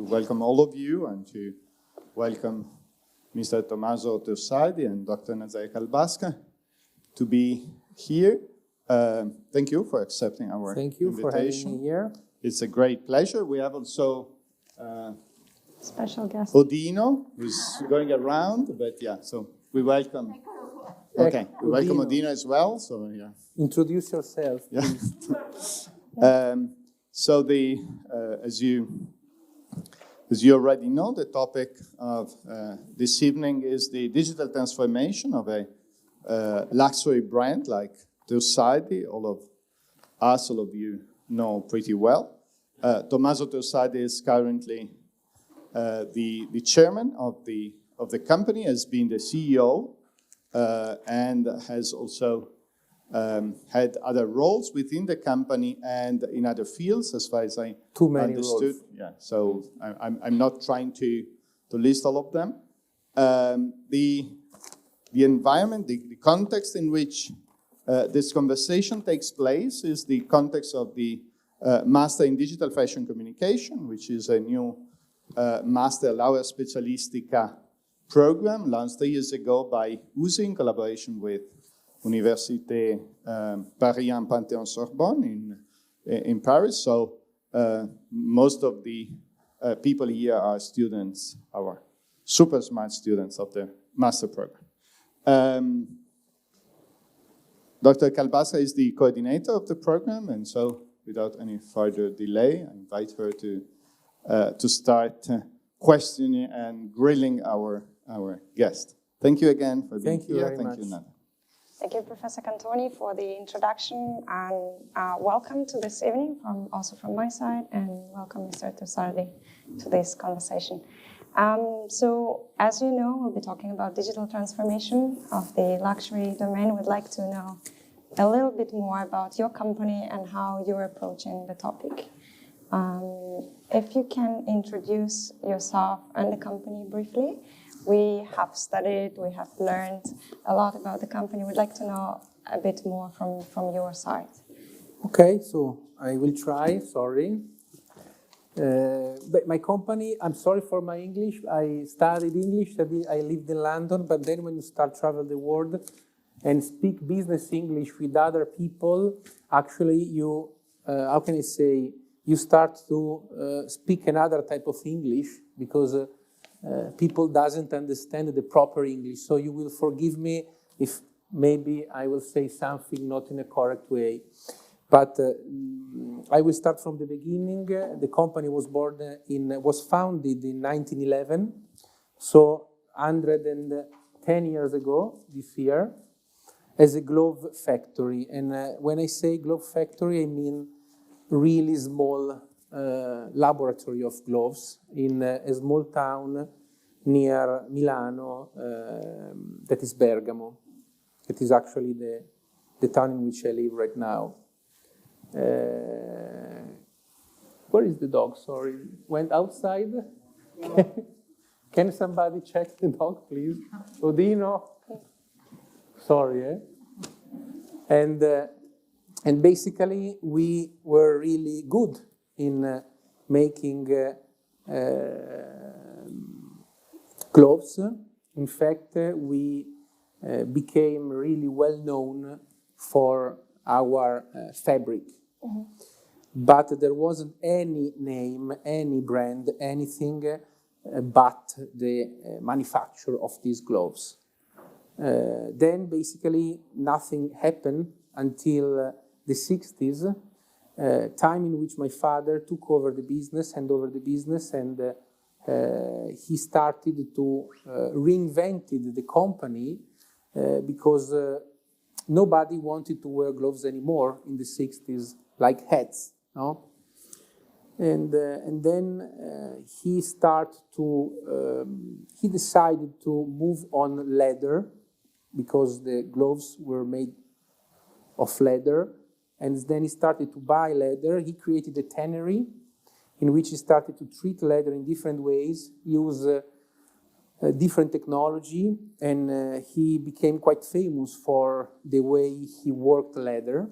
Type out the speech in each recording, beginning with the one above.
welcome all of you and to welcome Mr. Tomaso Trussardi and Dr. Nazaria Kalbaska to be here. Thank you for accepting our invitation. Thank you for having me here. It's a great pleasure. We have also special guest Odino, who's going around, but yeah, so we welcome. Okay, we welcome Odino as well. So yeah, introduce yourself. Yeah. So as you already know, the topic of this evening is the digital transformation of a luxury brand like Trussardi. All of you know pretty well. Tomaso Trussardi is currently the chairman of the company, has been the CEO, and has also had other roles within the company and in other fields, as far as I understood. Roles. Yeah, so I'm not trying to list all of them. The environment, the context in which this conversation takes place is the context of the Master in Digital Fashion Communication, which is a new Master Laurea Specialistica program launched 3 years ago by USI in collaboration with Université Paris and Panthéon-Sorbonne in Paris. So most of the people here are students, our super smart students of the master program. Dr. Kalbaska is the coordinator of the program, and so without any further delay, I invite her to start questioning and grilling our guest. Thank you again for being here. Thank you very much. Nana. Thank you, Professor Cantoni, for the introduction, and welcome to this evening also from my side, and welcome, Mr. Trussardi, to this conversation. So, as you know, we'll be talking about digital transformation of the luxury domain. We'd like to know a little bit more about your company and how you're approaching the topic. If you can introduce yourself and the company briefly. We have studied, we have learned a lot about the company. We'd like to know a bit more from your side. Okay, so I will try, sorry. But my company, I'm sorry for my English. I studied English, I lived in London, but then when you start travel the world and speak business English with other people, actually you, how can I say, you start to speak another type of English because people doesn't understand the proper English. So you will forgive me if maybe I will say something not in a correct way. But I will start from the beginning. The company was founded in 1911, so 110 years ago this year, as a glove factory. And when I say glove factory, I mean really small laboratory of gloves in a small town near Milano, that is Bergamo. It is actually the town in which I live right now. Where is the dog? Sorry, went outside. Can somebody check the dog, please? Odino. Sorry, And basically, we were really good in making gloves. In fact, we became really well known for our fabric. Mm-hmm. But there wasn't any name, any brand, anything but the manufacture of these gloves. Then basically nothing happened until the 60s, time in which my father took over the business, and he started to reinvent the company because nobody wanted to wear gloves anymore in the 60s, like hats, no? And then he decided to move on leather because the gloves were made of leather, and then he started to buy leather. He created a tannery in which he started to treat leather in different ways, use different technology, and he became quite famous for the way he worked leather.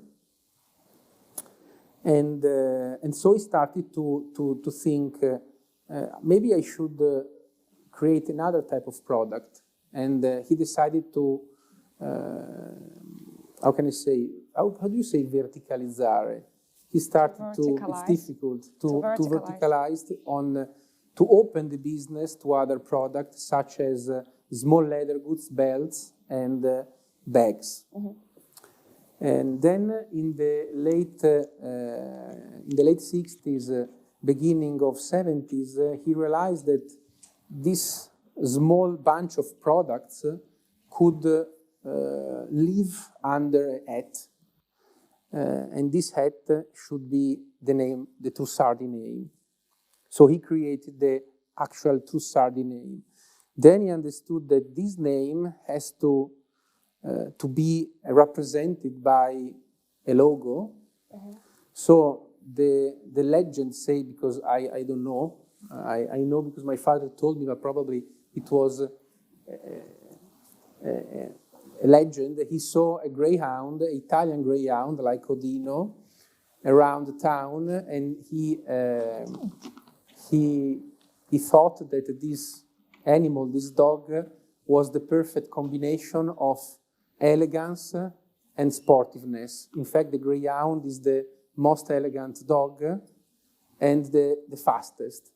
And so he started to think maybe I should create another type of product. And he decided to, how can I say, how do you say verticalizzare? He started to, it's difficult, to verticalize to open the business to other products such as small leather goods, belts, and bags. Mm-hmm. And then in the late 60s, beginning of 70s, he realized that this small bunch of products could live under a hat. And this hat should be the name, the Trussardi name. So he created the actual Trussardi name. Then he understood that this name has to be represented by a logo. Mm-hmm. So the legend say, because I don't know, I know because my father told me, but probably it was a legend. He saw a greyhound, an Italian greyhound like Odino, around the town, and he thought that this animal, this dog, was the perfect combination of elegance and sportiveness. In fact, the greyhound is the most elegant dog and the fastest.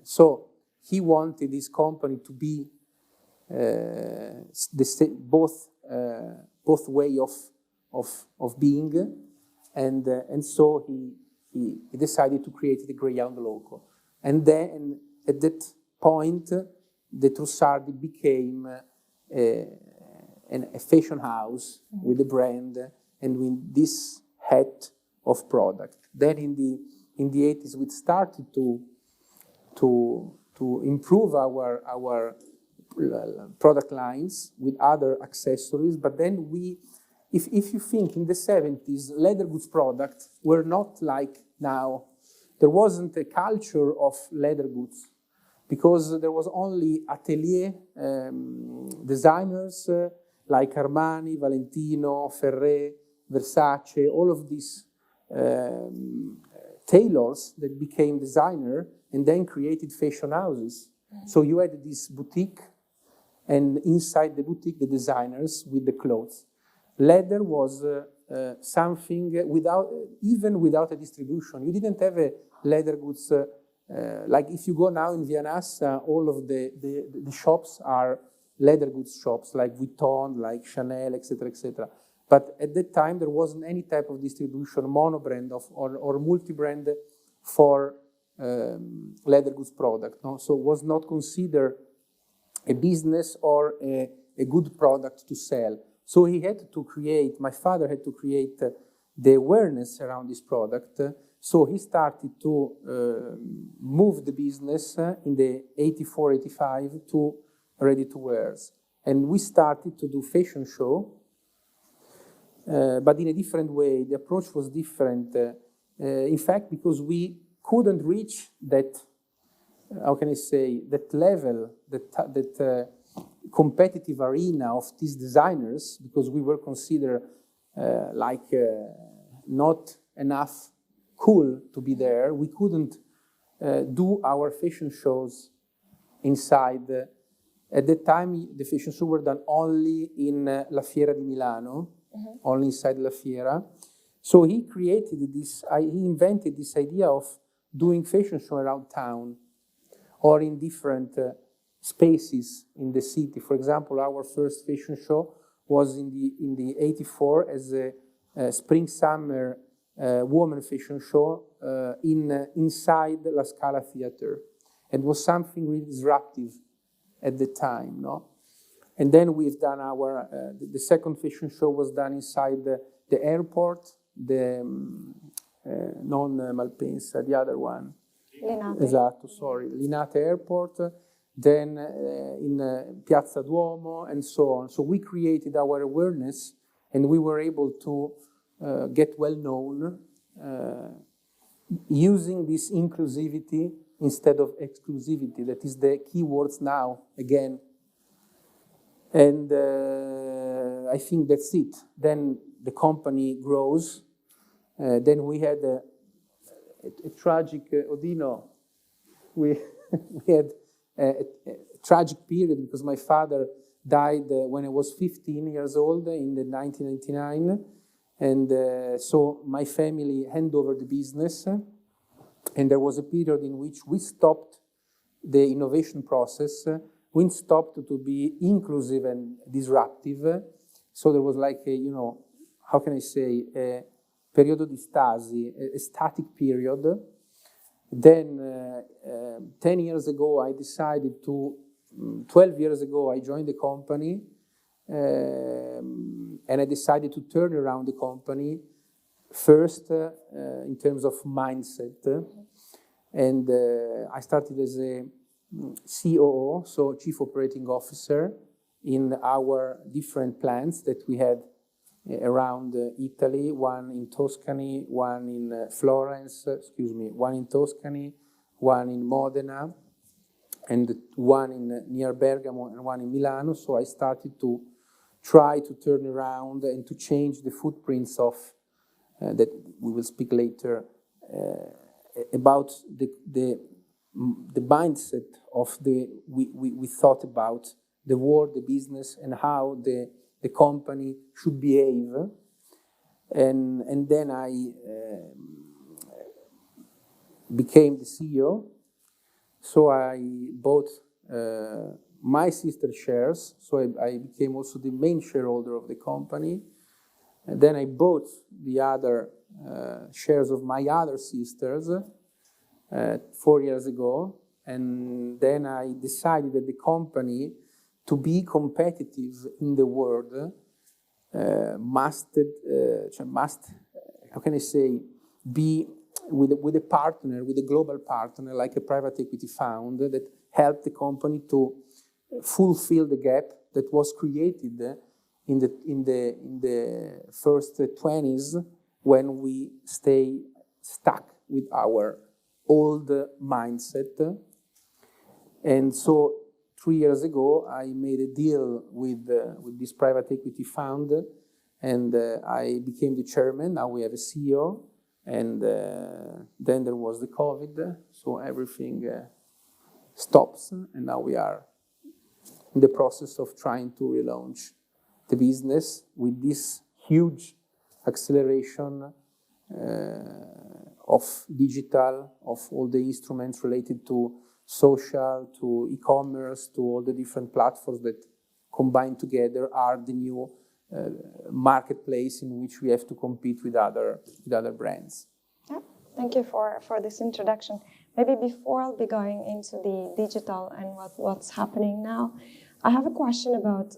So he wanted his company to be both way of being, and so he decided to create the greyhound logo. And then at that point, the Trussardi became a fashion house with a brand and with this hat of product. Then in the 80s, we started to improve our product lines with other accessories. But then if you think in the 70s, leather goods products were not like now. There wasn't a culture of leather goods because there was only atelier designers like Armani, Valentino, Ferré, Versace, all of these tailors that became designer and then created fashion houses. Mm-hmm. So you had this boutique, and inside the boutique, the designers with the clothes. Leather was something even without a distribution. You didn't have a leather goods, like if you go now in Via Nassa, all of the shops are leather goods shops, like Vuitton, like Chanel, etc., etc. But at that time, there wasn't any type of distribution, monobrand or multi-brand for leather goods product. No? So it was not considered a business or a good product to sell. So he had to create, my father had to create the awareness around this product. So he started to move the business in the 84, 85 to ready-to-wears. And we started to do fashion show, but in a different way. The approach was different. In fact, because we couldn't reach that, how can I say, that level, that competitive arena of these designers, because we were considered not enough cool to be there. We couldn't do our fashion shows inside. At that time, the fashion shows were done only in La Fiera di Milano, only inside La Fiera. So he created this, he invented this idea of doing fashion show around town or in different spaces in the city. For example, our first fashion show was in the 84 as a spring-summer woman fashion show inside La Scala Theater. It was something really disruptive at the time, no? And then we've done our, the second fashion show was done inside the airport, non Malpensa, the other one. Linate. Esatto, sorry, Linate Airport, then in Piazza Duomo, and so on. So we created our awareness, and we were able to get well known using this inclusivity instead of exclusivity. That is the key words now, again. And I think that's it. Then the company grows. Then we had a tragic, Odino, we had a tragic period because my father died when I was 15 years old in the 1999. And so my family handed over the business. And there was a period in which we stopped the innovation process. We stopped to be inclusive and disruptive. So there was like a, how can I say, a periodo di stasi, a static period. Then 10 years ago, I decided to, 12 years ago, I joined the company, and I decided to turn around the company first in terms of mindset. And I started as a COO, so Chief Operating Officer, in our different plants that we had around Italy, one in Tuscany, one in Florence, one in Tuscany, one in Modena, and one near Bergamo and one in Milano. So I started to try to turn around and to change the footprints of, that we will speak later, about the mindset of we thought about the world, the business, and how the company should behave. And then I became the CEO. So I bought my sister shares. So I became also the main shareholder of the company. And then I bought the other shares of my other sisters 4 years ago. And then I decided that the company, to be competitive in the world, must, how can I say, be with a partner, with a global partner, like a private equity fund that helped the company to fulfill the gap that was created in the first 20s when we stay stuck with our old mindset. And so 3 years ago, I made a deal with this private equity fund, and I became the chairman. Now we have a CEO, and then there was the COVID, so everything stops, and now we are in the process of trying to relaunch the business with this huge acceleration of digital, of all the instruments related to social, to e-commerce, to all the different platforms that combined together are the new marketplace in which we have to compete with other brands. Yeah, thank you for this introduction. Maybe before I'll be going into the digital and what's happening now, I have a question about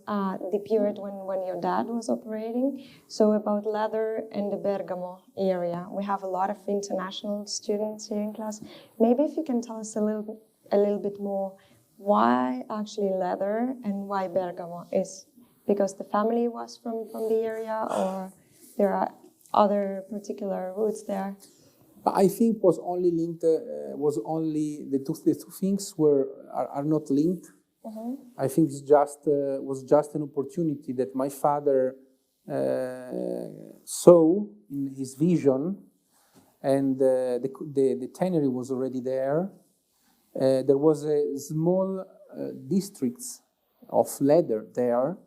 the period when your dad was operating. So about leather and the Bergamo area. We have a lot of international students here in class. Maybe if you can tell us a little bit more, why actually leather and why Bergamo? Is because the family was from the area, or there are other particular roots there? I think was only linked. The two things are not linked. Mm-hmm. I think it's was just an opportunity that my father saw in his vision, and the tannery was already there. There was a small districts of leather there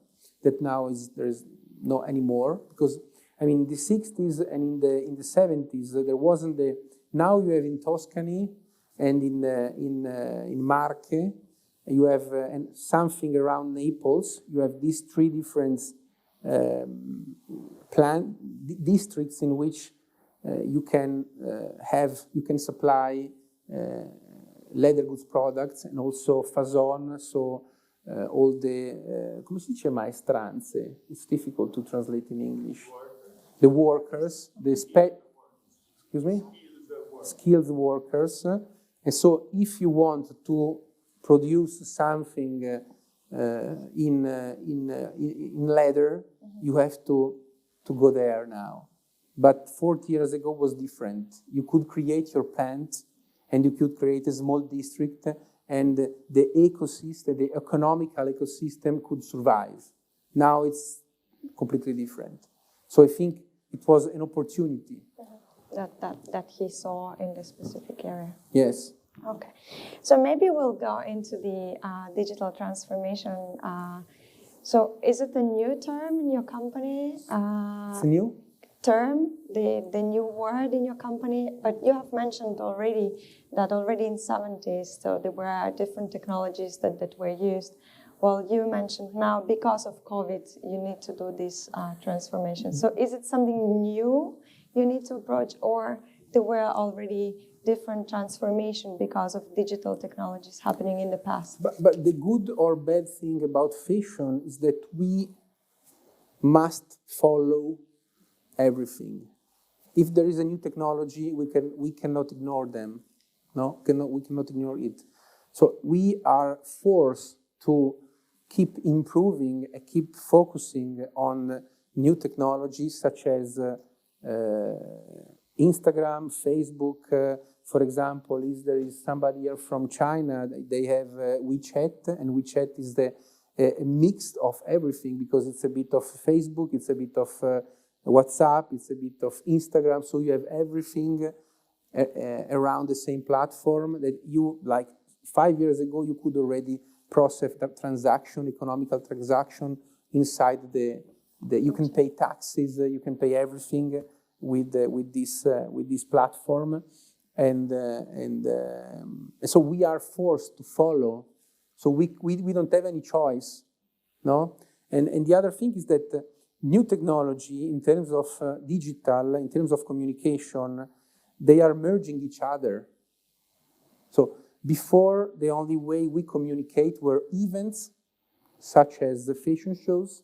that now there is not anymore, because in the 60s and in the 70s there wasn't the. Now you have in Tuscany and in Marche, you have something around Naples. You have these three different districts in which you can supply leather goods products and also fason, so all the, come si dice maestranze? It's difficult to translate in English. The workers, skilled workers. And so if you want to produce something in leather, you have to go there now. But 40 years ago was different. You could create your plant, and you could create a small district, and the ecosystem, the economical ecosystem could survive. Now it's completely different. So I think it was an opportunity. That he saw in the specific area. Yes. Okay, so maybe we'll go into the digital transformation. So is it a new term in your company? It's a new term, the new word in your company, but you have mentioned already that already in 70s, so there were different technologies that were used. Well, you mentioned now because of COVID, you need to do this transformation. So is it something new you need to approach, or there were already different transformation because of digital technologies happening in the past? But the good or bad thing about fashion is that we must follow everything. If there is a new technology, we cannot ignore them. We cannot ignore it. So we are forced to keep improving and keep focusing on new technologies such as Instagram, Facebook. For example, if there is somebody here from China, they have WeChat, and WeChat is a mix of everything, because it's a bit of Facebook, it's a bit of WhatsApp, it's a bit of Instagram, so you have everything around the same platform that you, like 5 years ago, you could already process that transaction, economical transaction inside you can pay taxes, you can pay everything with this platform, and so we are forced to follow. So we don't have any choice, no. And the other thing is that new technology, in terms of digital, in terms of communication, they are merging each other. So before, the only way we communicate were events, such as the fashion shows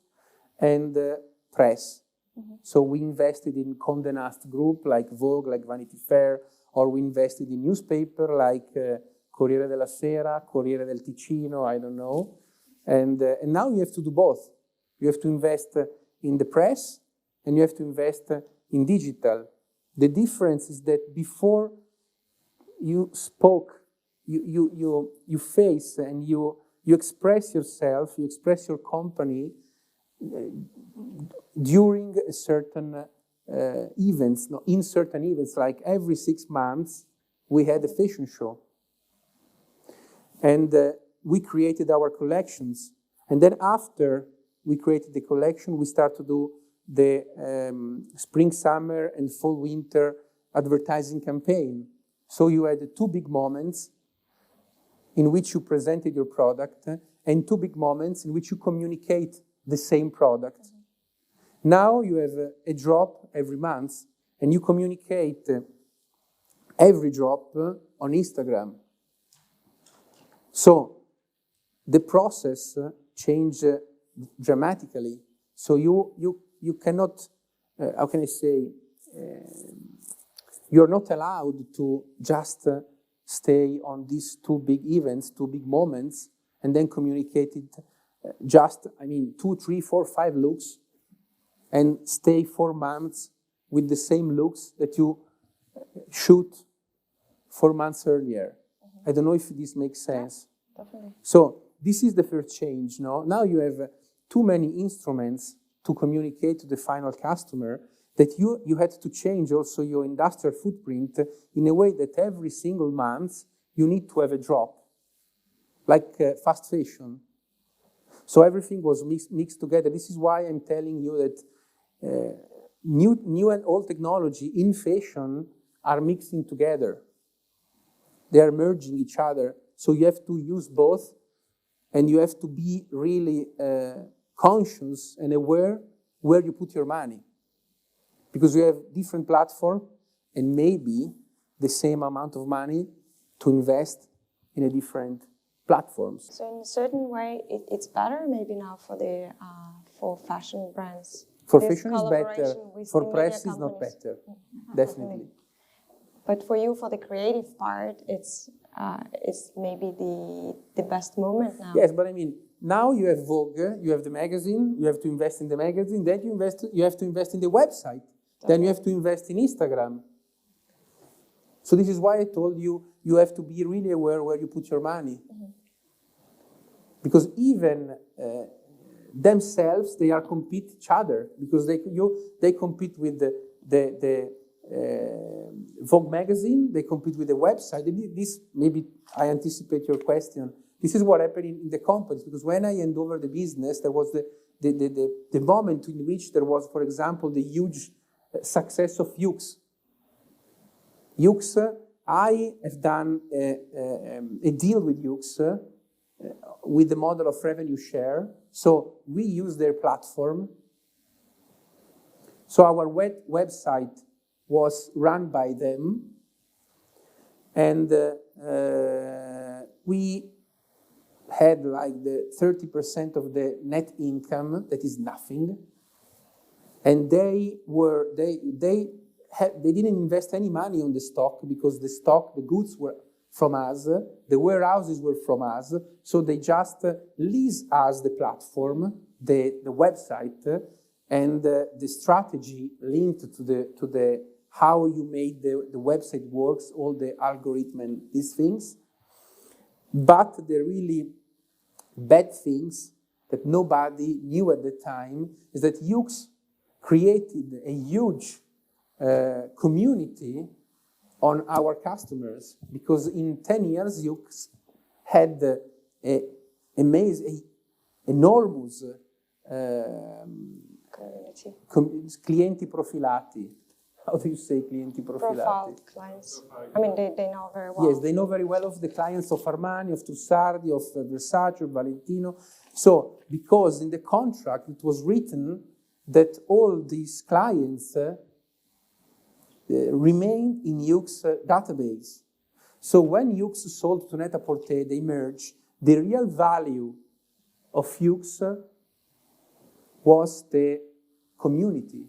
and press. Mm-hmm. So we invested in Condé Nast Group, like Vogue, like Vanity Fair, or we invested in newspaper like Corriere della Sera, Corriere del Ticino, I don't know. And now you have to do both. You have to invest in the press, and you have to invest in digital. The difference is that before you spoke, you face and you express yourself, you express your company during a certain events, in certain events, like every 6 months, we had a fashion show. And we created our collections. And then after we created the collection, we start to do the spring, summer, and fall, winter advertising campaign. So you had 2 big moments in which you presented your product, and 2 big moments in which you communicate the same product. Mm-hmm. Now you have a drop every month, and you communicate every drop on Instagram. So the process changed dramatically. So you cannot, how can I say, you're not allowed to just stay on these 2 big events, 2 big moments, and then communicate it just, 2, 3, 4, 5 looks, and stay 4 months with the same looks that you shoot 4 months earlier. Mm-hmm. I don't know if this makes sense. Yeah, definitely. So this is the first change. No? Now you have too many instruments to communicate to the final customer, that you had to change also your industrial footprint in a way that every single month you need to have a drop, like fast fashion. So everything was mixed together. This is why I'm telling you that new and old technology in fashion are mixing together. They are merging each other. So you have to use both, and you have to be really conscious and aware where you put your money. Because you have different platforms and maybe the same amount of money to invest in a different platforms. So in a certain way, it's better maybe now for fashion brands. For fashion is better. For press is not better. Definitely. But for you, for the creative part, it's maybe the best moment now. Yes, but now you have Vogue, you have the magazine, you have to invest in the magazine, then you have to invest in the website, then you have to invest in Instagram. So this is why I told you, you have to be really aware where you put your money. Mm-hmm. Because even themselves, they are compete each other, because they compete with the Vogue magazine. They compete with the website. This, maybe I anticipate your question. This is what happened in the companies, because when I hand over the business, there was the moment in which there was, for example, the huge success of Yux. Yux, I have done a deal with Yux with the model of revenue share. So we use their platform. So our website was run by them. And we had like the 30% of the net income, that is nothing. And they didn't invest any money on the stock, because the goods were from us, the warehouses were from us, so they just lease us the platform, the website, and the strategy linked to the how you made the website works, all the algorithm and these things. But the really bad things that nobody knew at the time is that Yux created a huge community on our customers, because in 10 years Yux had enormous clienti profilati. How do you say clienti profilati? Profile clients. I mean, they know very well. Yes, they know very well of the clients of Armani, of Trussardi, of Versace, of Valentino. So, because in the contract it was written that all these clients remained in Yux database. So when Yux sold to Net-a-Porter, they merged, the real value of Yux was the community.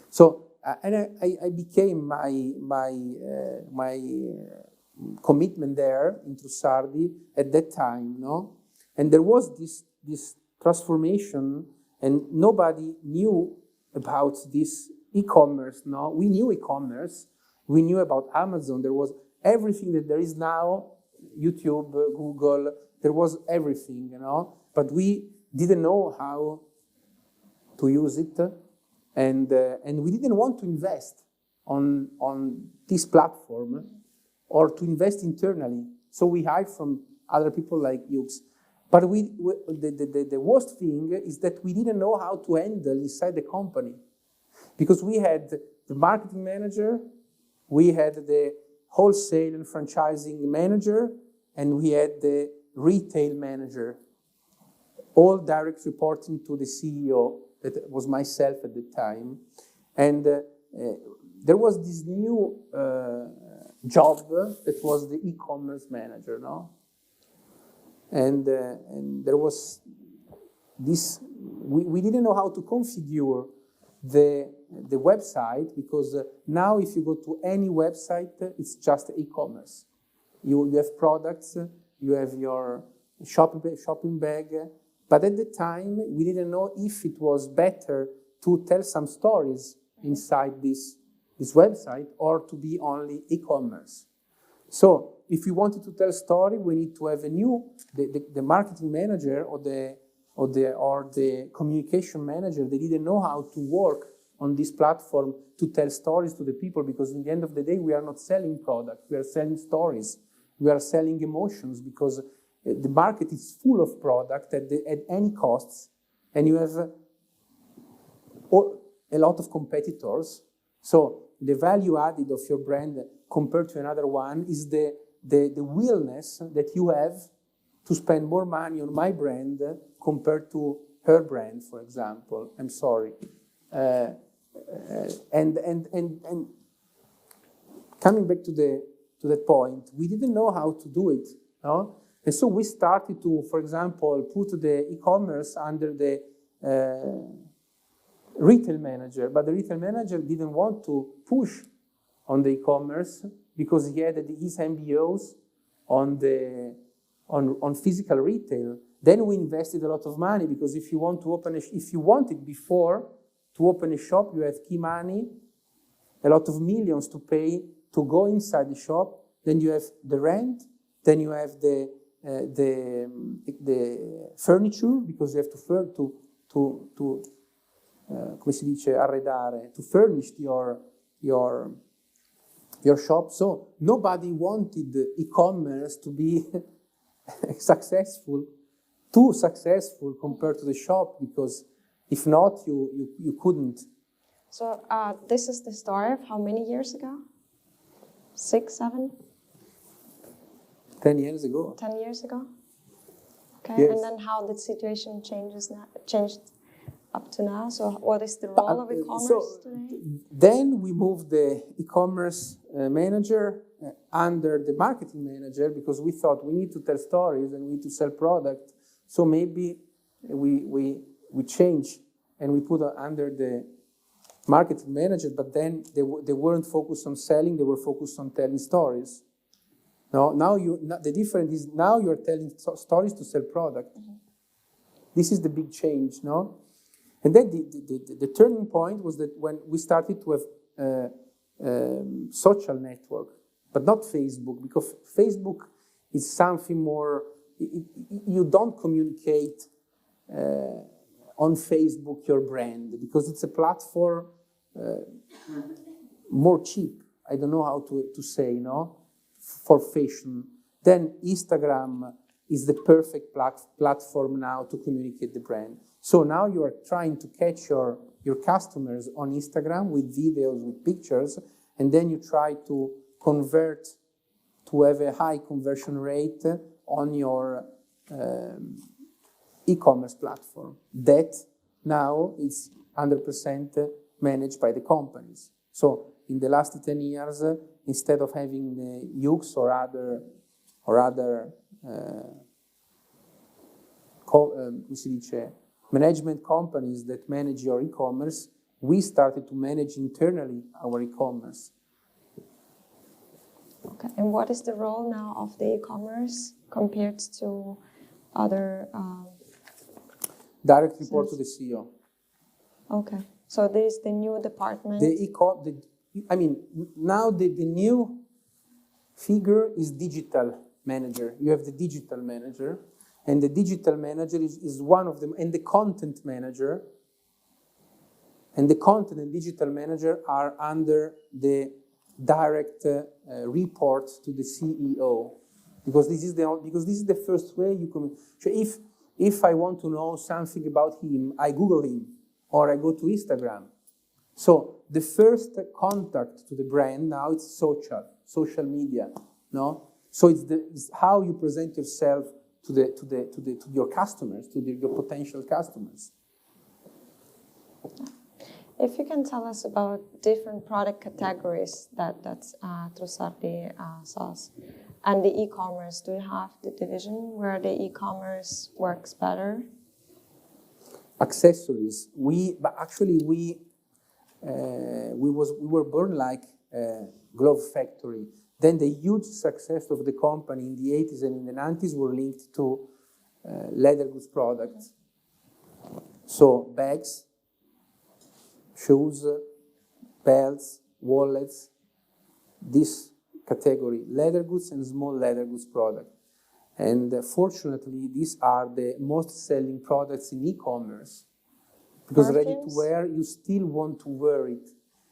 So, and I became my commitment there in Trussardi at that time, no? And there was this transformation, and nobody knew about this e-commerce, no? We knew e-commerce, we knew about Amazon, there was everything that there is now, YouTube, Google, there was everything, you know? But we didn't know how to use it, and we didn't want to invest on this platform or to invest internally. So we hired from other people like Yux. But the worst thing is that we didn't know how to handle inside the company. Because we had the marketing manager, we had the wholesale and franchising manager, and we had the retail manager, all direct reporting to the CEO, that was myself at the time. And there was this new job that was the e-commerce manager, no? And there was this, we didn't know how to configure the website, because now if you go to any website, it's just e-commerce. You have products, you have your shopping bag, but at the time we didn't know if it was better to tell some stories inside this website or to be only e-commerce. So if we wanted to tell a story, we need to have a new, the marketing manager or the communication manager. They didn't know how to work on this platform to tell stories to the people, because in the end of the day, we are not selling products, we are selling stories, we are selling emotions, because the market is full of product at any costs, and you have a lot of competitors. So the value added of your brand compared to another one is the willingness that you have to spend more money on my brand compared to her brand, for example. I'm sorry. And coming back to that point, we didn't know how to do it, no? And so we started to, for example, put the e-commerce under the retail manager, but the retail manager didn't want to push on the e-commerce because he had his MBOs on physical retail. Then we invested a lot of money, because if you want to open if you wanted before to open a shop, you had key money, a lot of millions to pay to go inside the shop. Then you have the rent. Then you have the furniture, because you have to come si dice, arredare, to furnish your shop. So nobody wanted e-commerce to be too successful compared to the shop, because if not, you couldn't. So this is the story of how many years ago? 6, 7? 10 years ago. 10 years ago? Okay, Yes. and then how the situation changed up to now? So what is the role of e-commerce today? Then we moved the e-commerce manager under the marketing manager, because we thought we need to tell stories and we need to sell product. So maybe we change and we put under the marketing manager, but then they weren't focused on selling, they were focused on telling stories. Now the difference is now you're telling stories to sell product. Mm-hmm. This is the big change, no? And then the turning point was that when we started to have social network, but not Facebook, because Facebook is something more, you don't communicate on Facebook your brand, because it's a platform more cheap. I don't know how to say, no? For fashion. Then Instagram is the perfect platform now to communicate the brand. So now you are trying to catch your customers on Instagram with videos, with pictures, and then you try to convert to have a high conversion rate on your e-commerce platform. That now is 100% managed by the companies. So in the last 10 years, instead of having the YOOX or other management companies that manage your e-commerce, we started to manage internally our e-commerce. Okay, and what is the role now of the e-commerce compared to other? Direct report to the CEO. Okay, so this is the new department. Now the new figure is digital manager. You have the digital manager, and the digital manager is one of them, and the content manager. And the content and digital manager are under the direct report to the CEO, because this is the first way you can. So if I want to know something about him, I Google him or I go to Instagram. So the first contact to the brand now it's social media, no? So it's how you present yourself to your customers, your potential customers. If you can tell us about different product categories that Trussardi sells, and the e-commerce, do you have the division where the e-commerce works better? Accessories. We were born like a glove factory. Then the huge success of the company in the 80s and in the 90s were linked to leather goods products. So bags, shoes, belts, wallets, this category, leather goods and small leather goods product. And fortunately, these are the most selling products in e-commerce. Because ready to wear, you still want to wear it.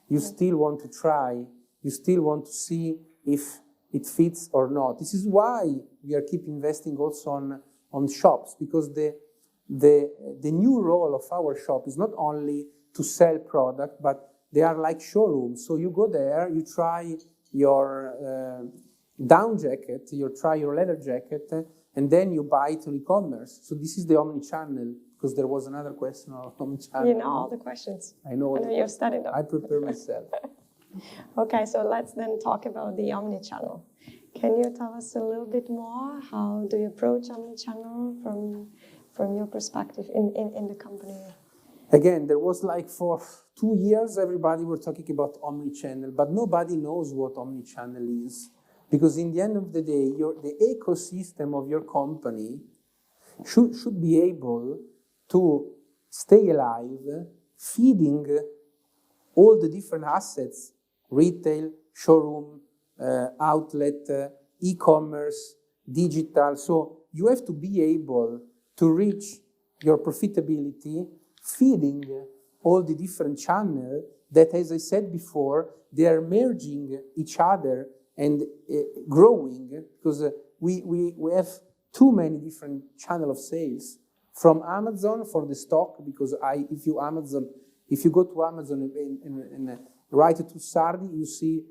You still want to try. You still want to see if it fits or not. This is why we are keep investing also on shops, because the new role of our shop is not only to sell product, but they are like showrooms. So you go there, you try your down jacket, you try your leather jacket, and then you buy it on e-commerce. So this is the omni-channel, because there was another question on omni-channel. You know all the questions. I know you've studied them. I prepare myself. Okay, so let's then talk about the omni-channel. Can you tell us a little bit more? How do you approach omni-channel from your perspective in the company? Again, there was like for 2 years, everybody were talking about omni-channel, but nobody knows what omni-channel is. Because in the end of the day, the ecosystem of your company should be able to stay alive, feeding all the different assets, retail, showroom, outlet, e-commerce, digital. So you have to be able to reach your profitability feeding all the different channels that, as I said before, they are merging each other and growing, because we have too many different channels of sales. From Amazon for the stock, because if you go to Amazon and write to Trussardi, you see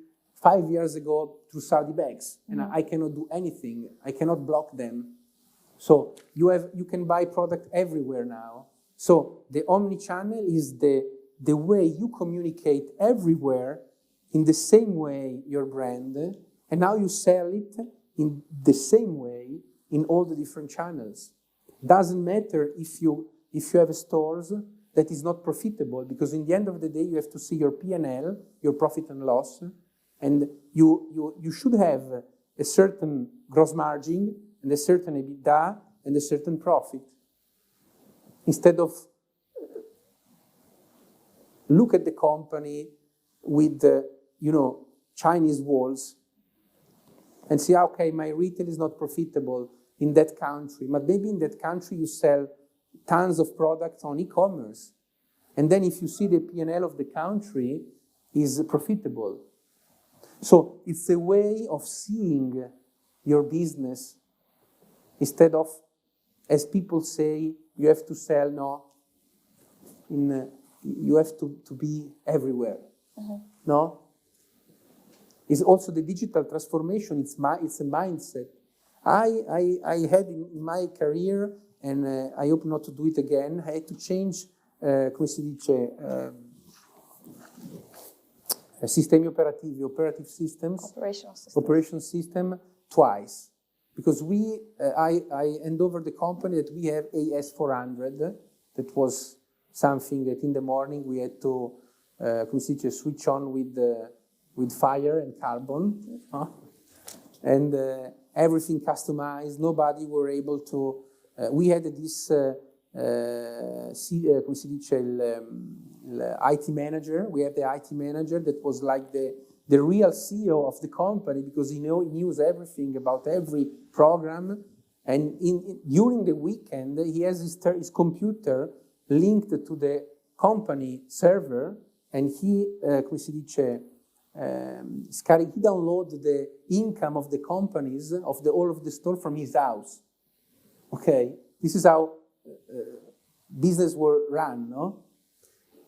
5 years ago Trussardi bags, and I cannot do anything. I cannot block them. So you can buy product everywhere now. So the omni-channel is the way you communicate everywhere in the same way your brand, and now you sell it in the same way in all the different channels. Doesn't matter if you have stores that is not profitable, because in the end of the day you have to see your P&L, your profit and loss, and you should have a certain gross margin and a certain EBITDA and a certain profit. Instead of look at the company with Chinese walls and see, okay, my retail is not profitable in that country, but maybe in that country you sell tons of products on e-commerce. And then if you see the P&L of the country is profitable. So it's a way of seeing your business instead of, as people say, you have to sell, you have to be everywhere. No? It's also the digital transformation, it's a mindset. I had in my career, and I hope not to do it again, I had to change, come si dice, sistemi operativi, operative systems, operation system twice. Because I hand over the company that we have AS400, that was something that in the morning we had to, come si dice, switch on with fire and carbon, and everything customized. Nobody were able to. We had this come si dice, IT manager. We had the IT manager that was like the real CEO of the company, because he knew everything about every program. And during the weekend, he has his computer linked to the company server, and he, come si dice, he downloaded the income of the companies, of all of the store from his house. Okay, this is how business were run, no?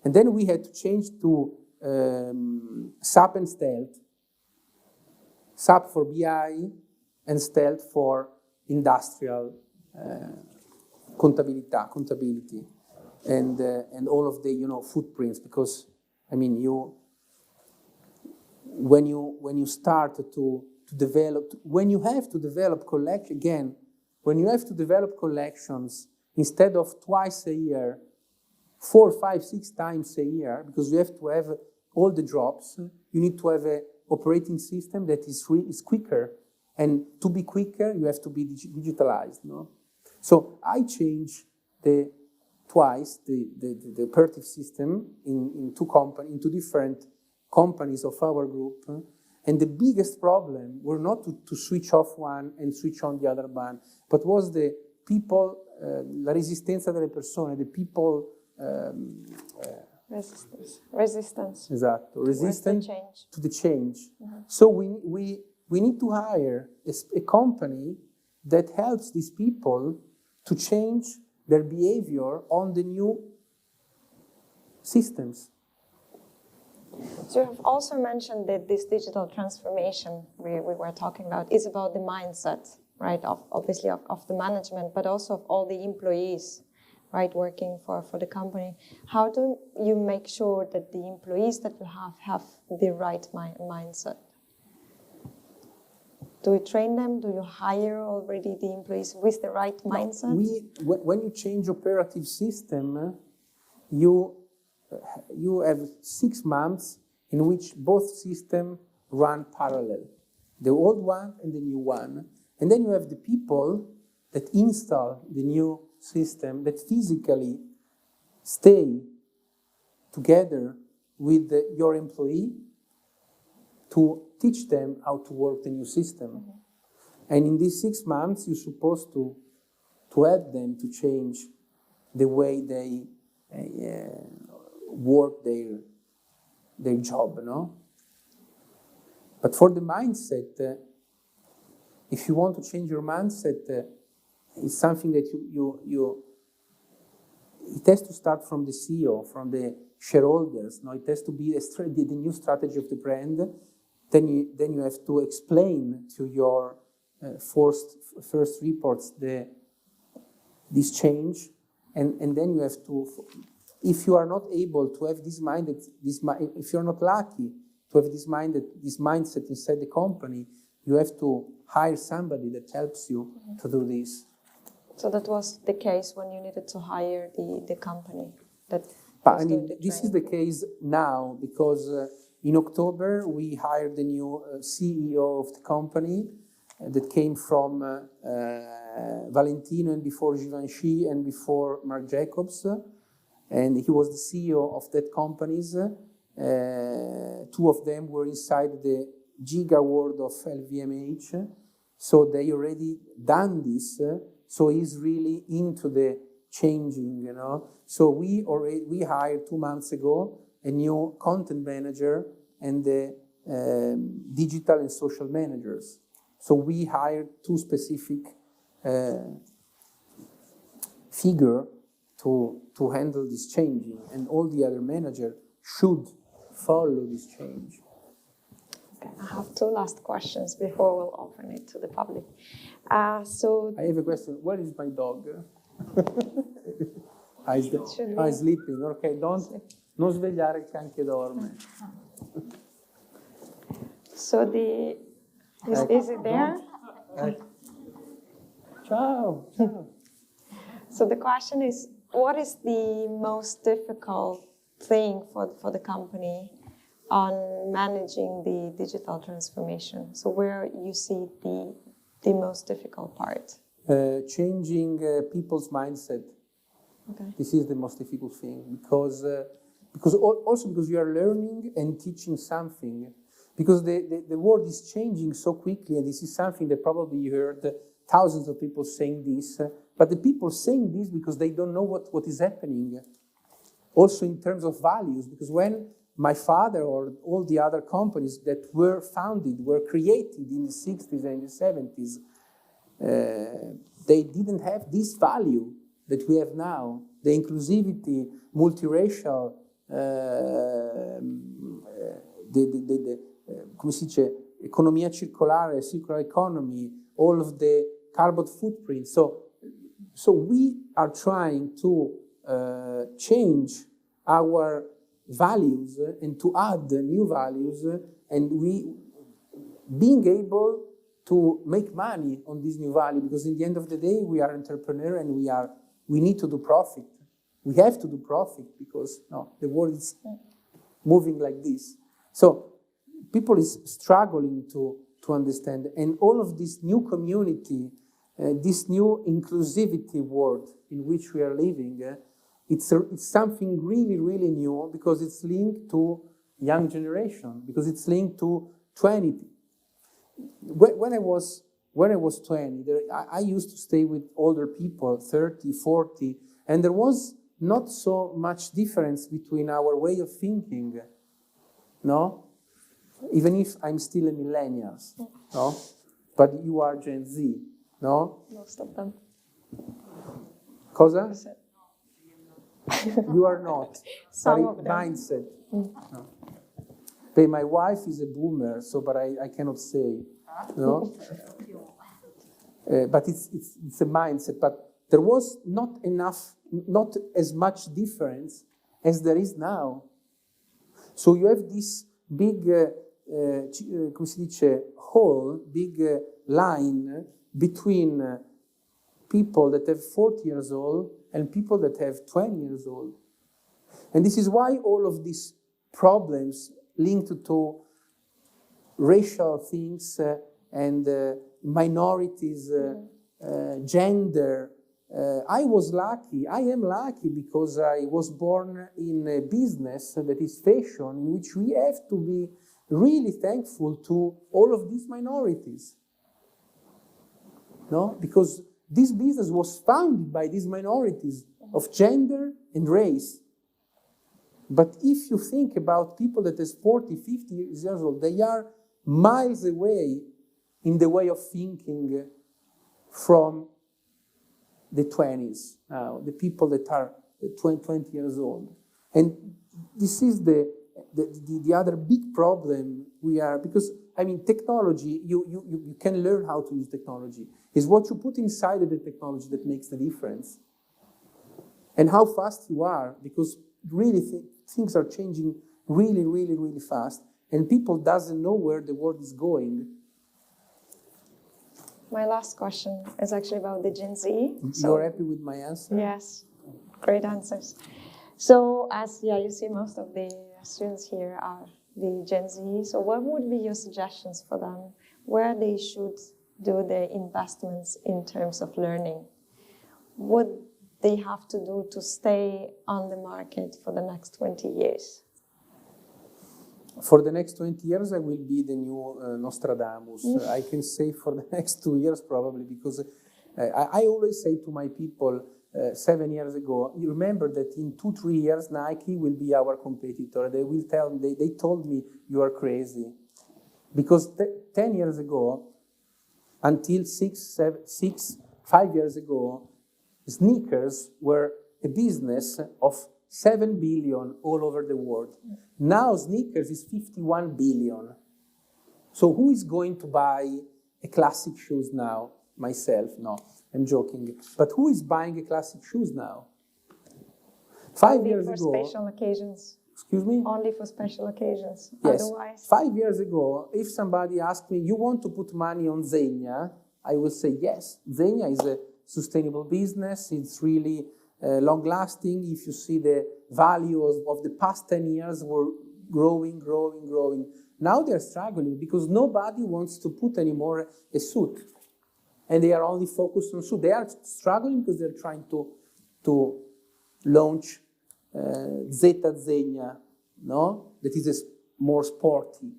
And then we had to change to SAP and Stealth. SAP for BI and Stealth for industrial contability, and all of the footprints, because I mean when you start to develop, when you have to develop collections instead of twice a year, 4, 5, 6 times a year, because you have to have all the drops, you need to have an operating system that is quicker, and to be quicker you have to be digitalized, no? So I changed twice the operative system in two different companies of our group, and the biggest problem were not to switch off one and switch on the other one, but was the people, la resistenza delle persone, the people. Resistance. Esatto, resistant to the change. Mm-hmm. So we need to hire a company that helps these people to change their behavior on the new systems. So you have also mentioned that this digital transformation we were talking about is about the mindset, right? Obviously of the management, but also of all the employees, right, working for the company. How do you make sure that the employees that you have the right mindset? Do you train them? Do you hire already the employees with the right mindset? When you change operative system, you have 6 months in which both systems run parallel, the old one and the new one. And then you have the people that install the new system, that physically stay together with your employee to teach them how to work the new system. Mm-hmm. And in these 6 months, you're supposed to help them to change the way they work their job, no? But for the mindset, if you want to change your mindset, it's something that it has to start from the CEO, from the shareholders. No, it has to be the new strategy of the brand. Then you have to explain to your first reports this change, and then you have to. If you are not able to have if you're not lucky to have this mindset inside the company, you have to hire somebody that helps you to do this. So that was the case when you needed to hire the company that. But I mean, this is the case now because in October we hired the new CEO of the company that came from Valentino and before Givenchy and before Marc Jacobs, and he was the CEO of that companies. Two of them were inside the Giga world of LVMH, so they already done this. So he's really into the changing, you know. So we hired 2 months ago a new content manager and the digital and social managers. So we hired 2 specific figure to handle this changing, and all the other managers should follow this change. Okay, I have 2 last questions before we'll open it to the public. So I have a question. Where is my dog? He's sleeping. Okay, non svegliare il cane che dorme. So is it there? Ciao. So the question is, what is the most difficult thing for the company on managing the digital transformation? So where you see the most difficult part? Changing people's mindset. Okay. This is the most difficult thing because you are learning and teaching something. Because the world is changing so quickly, and this is something that probably you heard thousands of people saying this, but the people saying this because they don't know what is happening. Also in terms of values, because when my father or all the other companies that were created in the 60s and the 70s, they didn't have this value that we have now. The inclusivity, multiracial, come si dice, economia circolare, circular economy, all of the carbon footprint. So we are trying to change our values and to add new values, and we being able to make money on this new value, because in the end of the day we are entrepreneurs and we need to do profit. We have to do profit because the world is moving like this. So people is struggling to understand, and all of this new community, this new inclusivity world in which we are living, it's something really, really new, because it's linked to young generation, because it's linked to 20. When I was 20, I used to stay with older people, 30, 40, and there was not so much difference between our way of thinking, no? Even if I'm still a millennial, no? But you are Gen Z, no? Most of them. Cosa? You are not. Some of them. Mindset. No. But my wife is a boomer, but I cannot say, no? But it's a mindset. But there was not as much difference as there is now. So you have this big, come si dice, hole, big line between people that have 40 years old and people that have 20 years old. And this is why all of these problems linked to racial things and minorities, gender. I am lucky because I was born in a business that is fashion, in which we have to be really thankful to all of these minorities. No? Because this business was founded by these minorities of gender and race. But if you think about people that is 40, 50 years old, they are miles away in the way of thinking from the 20s now, the people that are 20 years old. And this is the other big problem we are, because, I mean, technology, you can learn how to use technology. It's what you put inside of the technology that makes the difference. And how fast you are, because really things are changing really, really, really fast, and people doesn't know where the world is going. My last question is actually about the Gen Z. You're happy with my answer? Yes, great answers. So as you see, most of the students here are the Gen Z. So what would be your suggestions for them, where they should do their investments in terms of learning? What they have to do to stay on the market for the next 20 years? For the next 20 years, I will be the new Nostradamus. I can say for the next 2 years probably, because I always say to my people 7 years ago, you remember that in 2-3 years, Nike will be our competitor. They will they told me you are crazy. Because 10 years ago, until 5 years ago, sneakers were a business of 7 billion all over the world. Now sneakers is 51 billion. So who is going to buy a classic shoes now? Myself, no, I'm joking. But who is buying a classic shoes now? 5 years ago. For special occasions. Excuse me? Only for special occasions. Yes. Otherwise. 5 years ago, if somebody asked me, you want to put money on Zegna? I will say yes. Zegna is a sustainable business. It's really long-lasting. If you see the values of the past 10 years were growing. Now they're struggling because nobody wants to put anymore a suit. And they are only focused on suit. They are struggling because they're trying to launch Zeta Zegna, no? That is more sporty.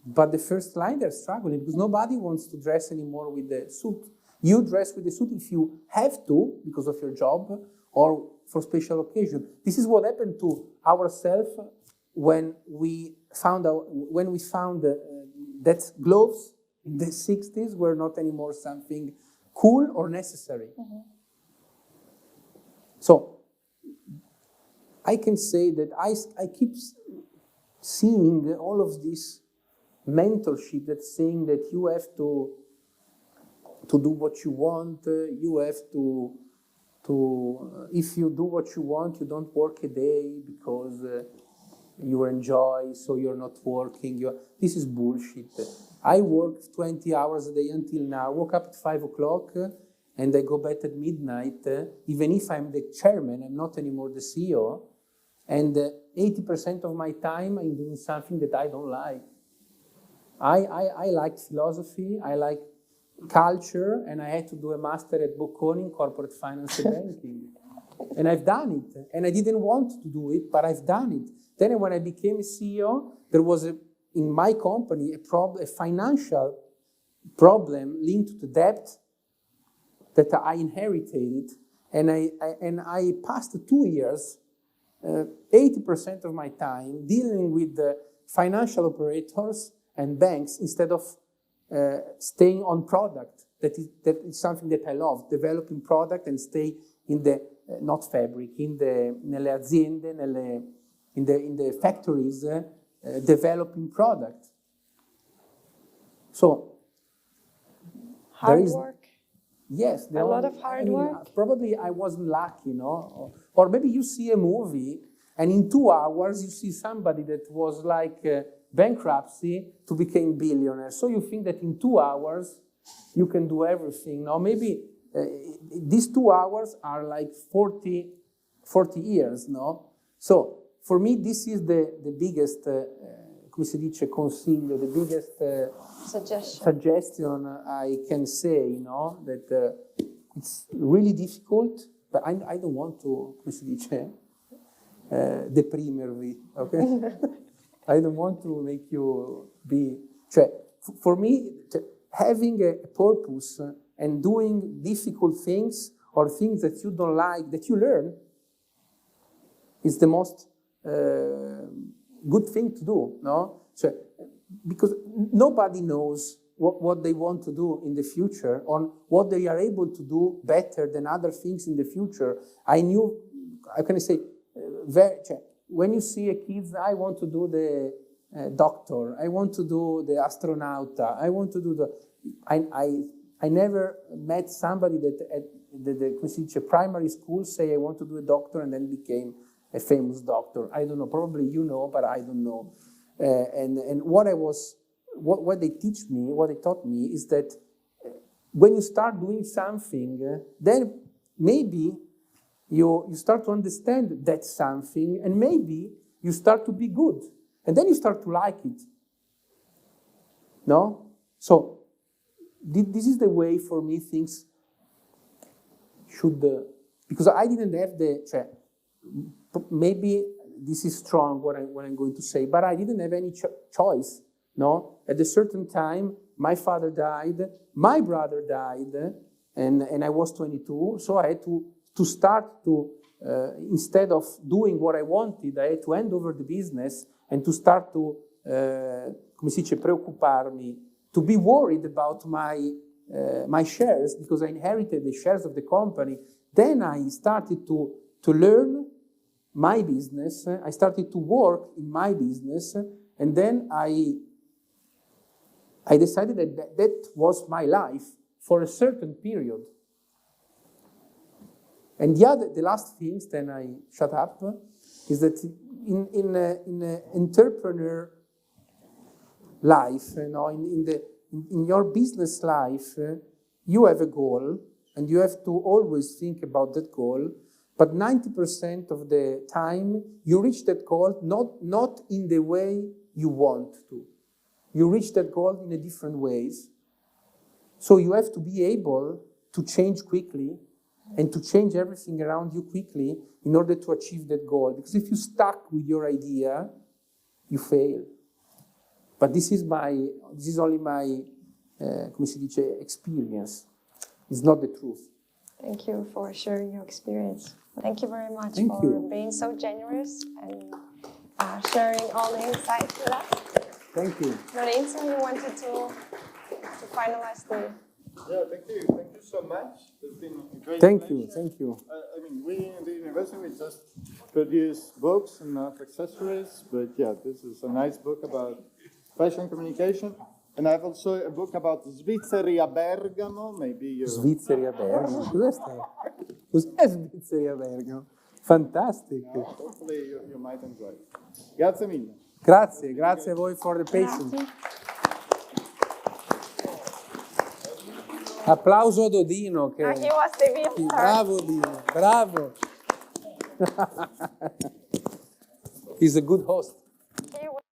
But the first line, they're struggling because nobody wants to dress anymore with the suit. You dress with the suit if you have to, because of your job, or for special occasion. This is what happened to ourselves when we found that gloves in the 60s were not anymore something cool or necessary. Mm-hmm. So I can say that I keep seeing all of this mentorship that's saying that you have to do what you want, you have to if you do what you want, you don't work a day because you enjoy, so you're not working. This is bullshit. I worked 20 hours a day until now, woke up at 5 o'clock, and I go bed at midnight, even if I'm the chairman, I'm not anymore the CEO, and 80% of my time I'm doing something that I don't like. I like philosophy, I like culture, and I had to do a master at Bocconi in corporate finance and banking. And I've done it. And I didn't want to do it, but I've done it. Then when I became a CEO, there was in my company a financial problem linked to debt that I inherited. And I passed 2 years, 80% of my time dealing with the financial operators and banks instead of staying on product. That is something that I love, developing product and stay in the, not fabric, nelle aziende, in the factories, developing product. So, hard work. Yes. A lot of hard work. Probably I wasn't lucky, no? Or maybe you see a movie and in 2 hours you see somebody that was like bankruptcy to become billionaire. So you think that in 2 hours you can do everything. Now maybe these 2 hours are like 40 years, no? So for me this is the biggest, come si dice, consiglio, the biggest suggestion I can say, no? That it's really difficult, but I don't want to, come si dice, deprimervi, okay? I don't want to make you be... For me, having a purpose and doing difficult things or things that you don't like, that you learn, is the most good thing to do, no? So, because nobody knows what they want to do in the future, or what they are able to do better than other things in the future. I knew, how can I say, when you see a kid, I want to do the doctor, I want to do the astronaut, I want to do the... I never met somebody that at the primary school say, I want to do a doctor, and then became a famous doctor. I don't know, probably you know, but I don't know. And what they teach me, what they taught me, is that when you start doing something, then maybe you start to understand that something, and maybe you start to be good, and then you start to like it. No? So this is the way for me things should, because I didn't have maybe this is strong what I'm going to say, but I didn't have any choice. No, at a certain time, my father died, my brother died, and I was 22, so I had to start to, instead of doing what I wanted, I had to hand over the business and to start to, come si dice, preoccuparmi, to be worried about my shares, because I inherited the shares of the company. Then I started to learn my business, I started to work in my business, and then I decided that was my life for a certain period. And the last things, then I shut up, is that in entrepreneur life, you know, in your business life, you have a goal, and you have to always think about that goal. But 90% of the time, you reach that goal not in the way you want to. You reach that goal in a different ways. So you have to be able to change quickly and to change everything around you quickly in order to achieve that goal. Because if you stuck with your idea, you fail. But this is only my, come si dice, experience. It's not the truth. Thank you for sharing your experience. Thank you very much being so generous and sharing all the insights with us. Thank you. Lorenzo, you wanted to finalize the... Yeah, thank you. Thank you so much. It's been a great pleasure. Thank you. I mean, we in the university, we just produce books and not accessories, but yeah, this is a nice book about fashion communication. And I have also a book about Svizzeria Bergamo, maybe you... Svizzeria Bergamo? Cos'è Svizzeria Bergamo? Fantastic. Yeah, hopefully you might enjoy it. Grazie mille. Grazie a voi for the patience. Applauso a Dodino. Che... he was the real star. Bravo Dino, bravo. He's a good host. He was...